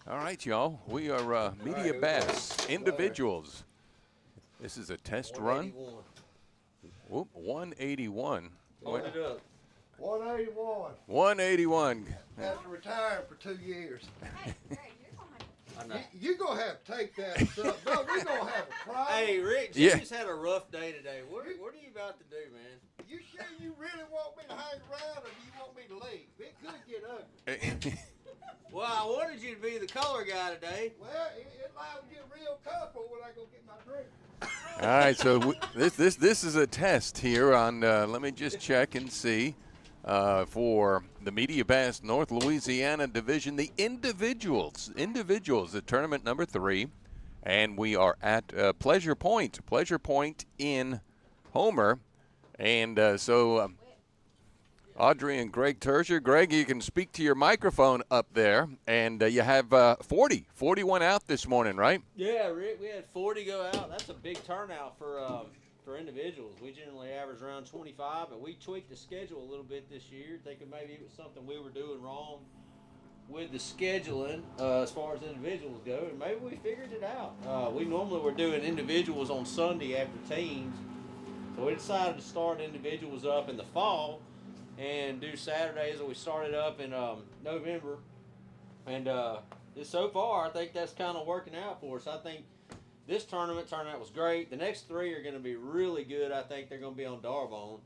All right, y'all. We are media bass individuals. This is a test run. 181. Hold it up. 181. 181. After retiring for 2 years. Hey, Greg, you're gonna have You gonna have to take that stuff. No, we gonna have a problem. Hey, Rick, Yeah. just had a rough day today. What are you about to do, man? You sure you really want me to hang around, or do you want me to leave? It could get ugly. Well, I wanted you to be the color guy today. Well, it might get real colorful when I go get my drink. All right, so this is a test here on. Let me just check and see for the Media Bass North Louisiana Division, the individuals, the tournament number 3, and we are at Pleasure Point in Homer, and so. Audrey and Greg Terzier. Greg, you can speak to your microphone up there, and you have 41 out this morning, right? Yeah, Rick, we had 40 go out. That's a big turnout for individuals. We generally average around 25, but we tweaked the schedule a little bit this year, thinking maybe it was something we were doing wrong with the scheduling as far as individuals go, and maybe we figured it out. We normally were doing individuals on Sunday after teams, so we decided to start individuals up in the fall and do Saturdays that we started up in November. And so far, I think that's kind of working out for us. I think this tournament was great. The next 3 are going to be really good. I think they're going to be on Darbone.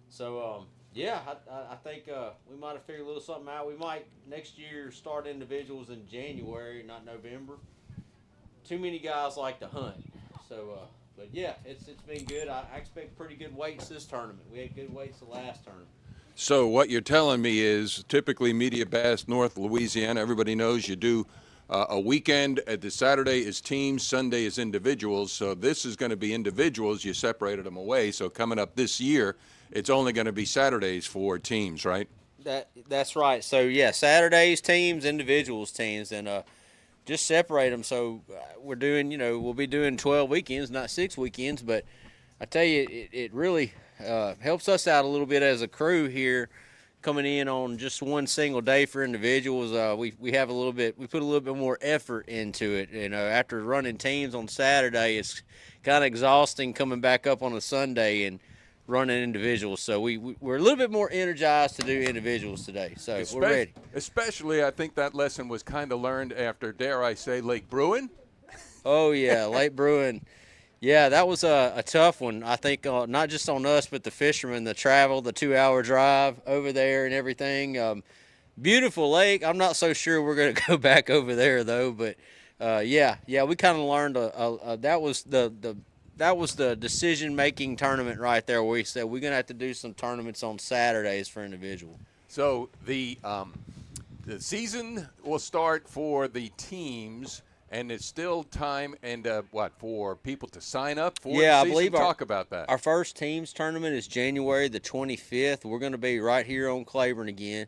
So, yeah, I think we might have figured a little something out. We might next year start individuals in January, not November. Too many guys like to hunt. So, but, yeah, it's been good. I expect pretty good weights this tournament. We had good weights the last tournament. So what you're telling me is typically Media Bass North Louisiana, everybody knows you do a weekend. The Saturday is teams, Sunday is individuals. So this is going to be individuals. You separated them away. So coming up this year, it's only going to be Saturdays for teams, right? That's right. So, yeah, Saturdays teams, individuals teams, and just separate them. So we're doing, we'll be doing 12 weekends, not 6 weekends. But I tell you, it really helps us out a little bit as a crew here, coming in on just one single day for individuals. We have we put a little bit more effort into it. After running teams on Saturday, it's kind of exhausting coming back up on a Sunday and running individuals. So we're a little bit more energized to do individuals today. So we're ready. Especially, I think that lesson was kind of learned after, dare I say, Lake Bruin. Oh yeah, Lake Bruin. Yeah, that was a tough one. I think not just on us, but the fishermen, the travel, the 2-hour drive over there and everything. Beautiful lake. I'm not so sure we're going to go back over there though. But yeah, we kind of learned that was the decision-making tournament right there, where we said we're going to have to do some tournaments on Saturdays for individual. So the season will start for the teams. And it's still time and for people to sign up for the season? I believe talk about that. Our first teams tournament is January the 25th. We're going to be right here on Claiborne again.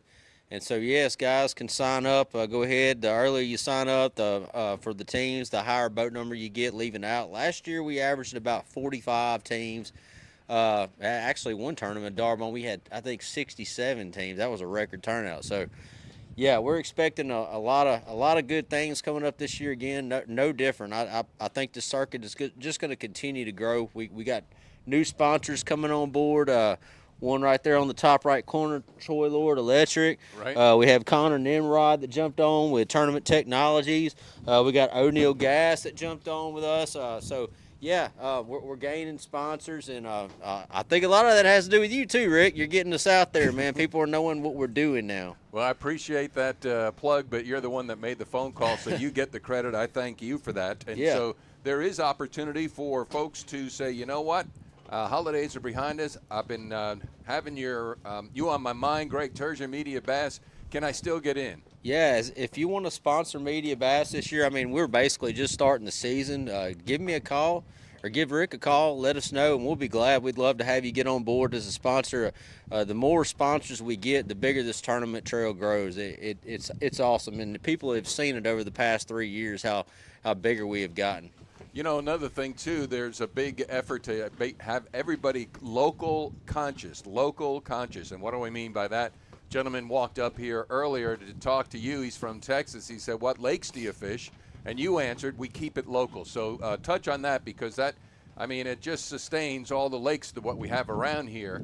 And so, yes, guys can sign up. Go ahead. The earlier you sign up for the teams, the higher boat number you get leaving out. Last year we averaged about 45 teams. Actually, one tournament, Darbone, we had, I think, 67 teams. That was a record turnout. So, yeah, we're expecting a lot of good things coming up this year again. No different. I think the circuit is just going to continue to grow. We got new sponsors coming on board. One right there on the top right corner, Troy Lord Electric. Right. We have Connor Nimrod that jumped on with Tournament Technologies. We got O'Neill Gas that jumped on with us. Yeah, we're gaining sponsors, and I think a lot of that has to do with you too, Rick. You're getting us out there, man. People are knowing what we're doing now. Well, I appreciate that plug, but you're the one that made the phone call, so you get the credit. I thank you for that. And yeah. So there is opportunity for folks to say, you know what, holidays are behind us. I've been having you on my mind, Greg Terzier, Media Bass. Can I still get in? Yeah, if you want to sponsor Media Bass this year, I mean, we're basically just starting the season. Give me a call or give Rick a call. Let us know, and we'll be glad. We'd love to have you get on board as a sponsor. The more sponsors we get, the bigger this tournament trail grows. It's awesome, and the people have seen it over the past 3 years how bigger we have gotten. You know, another thing, too, there's a big effort to have everybody local conscious. And what do I mean by that? Gentleman walked up here earlier to talk to you. He's from Texas. He said, what lakes do you fish? And you answered, we keep it local. So touch on that, because that, I mean, it just sustains all the lakes to what we have around here,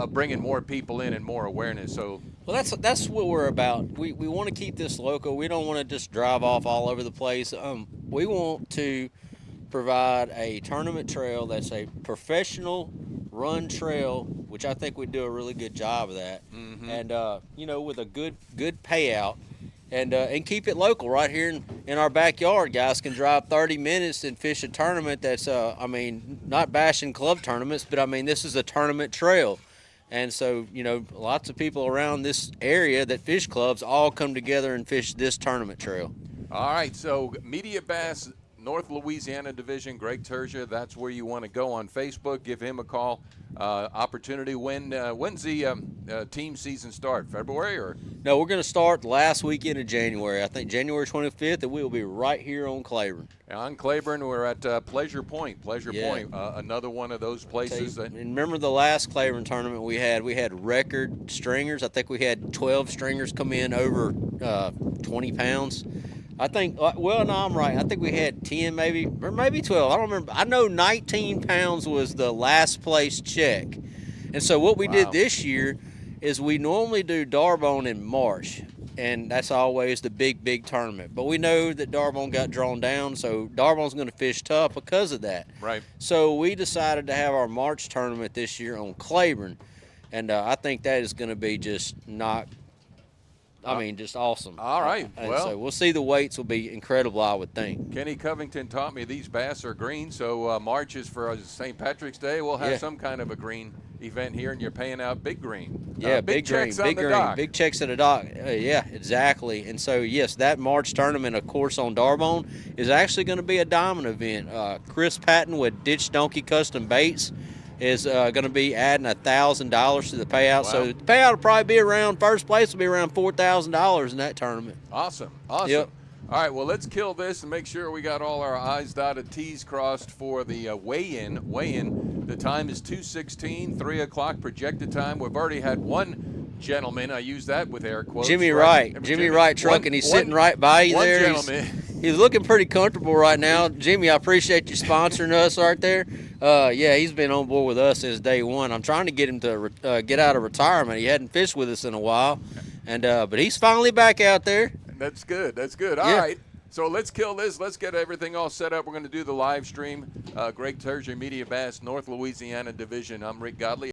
bringing more people in and more awareness. So, well, that's what we're about. We want to keep this local. We don't want to just drive off all over the place. We want to provide a tournament trail that's a professional run trail, which I think we do a really good job of that. Mm-hmm. And you know, with a good payout. And keep it local right here in our backyard. Guys can drive 30 minutes and fish a tournament that's, I mean, not bashing club tournaments, but I mean, this is a tournament trail. And so, you know, lots of people around this area that fish clubs all come together and fish this tournament trail. All right, so Media Bass North Louisiana Division, Greg Tertia, that's where you want to go on Facebook. Give him a call. Opportunity. When's the team season start? February or? No, we're going to start the last weekend of January. I think January 25th, and we will be right here on Claiborne. On Claiborne, we're at Pleasure Point. Pleasure Point, another one of those places. And remember the last Claiborne tournament we had record stringers. I think we had 12 stringers come in over 20 pounds. I think, well, no, I'm right. I think we had 10 maybe, or maybe 12. I don't remember. I know 19 pounds was the last place check. And so what we did this year is we normally do Darbone in March, and that's always the big tournament. But we know that Darbone got drawn down, so Darbone's going to fish tough because of that. Right. So we decided to have our March tournament this year on Claiborne, and I think that is going to be just just awesome. All right. Well, so we'll see. The weights will be incredible, I would think. Kenny Covington taught me these bass are green, so March is for St. Patrick's Day. We'll have some kind of a green event here, and you're paying out big green. Yeah, big green, checks on the dock. Big checks at the dock. Yeah, exactly. And so, yes, that March tournament, of course, on Darbone is actually going to be a diamond event. Chris Patton with Ditch Donkey Custom Baits is going to be adding $1,000 to the payout. Wow. So the payout will probably be around, first place will be around $4,000 in that tournament. Awesome. Yep. All right, well, let's kill this and make sure we got all our I's dotted, T's crossed for the weigh-in. The time is 2:16, 3 o'clock projected time. We've already had one gentleman, I use that with air quotes. Jimmy Wright truck, and he's sitting right by you there. He's looking pretty comfortable right now. Jimmy, I appreciate you sponsoring us right there. Yeah, he's been on board with us since day one. I'm trying to get him to get out of retirement. He hadn't fished with us in a while, and but he's finally back out there. That's good. That's good. All right. So let's kill this. Let's get everything all set up. We're going to do the live stream. Greg Tertia, Media Bass, North Louisiana Division. I'm Rick Godley.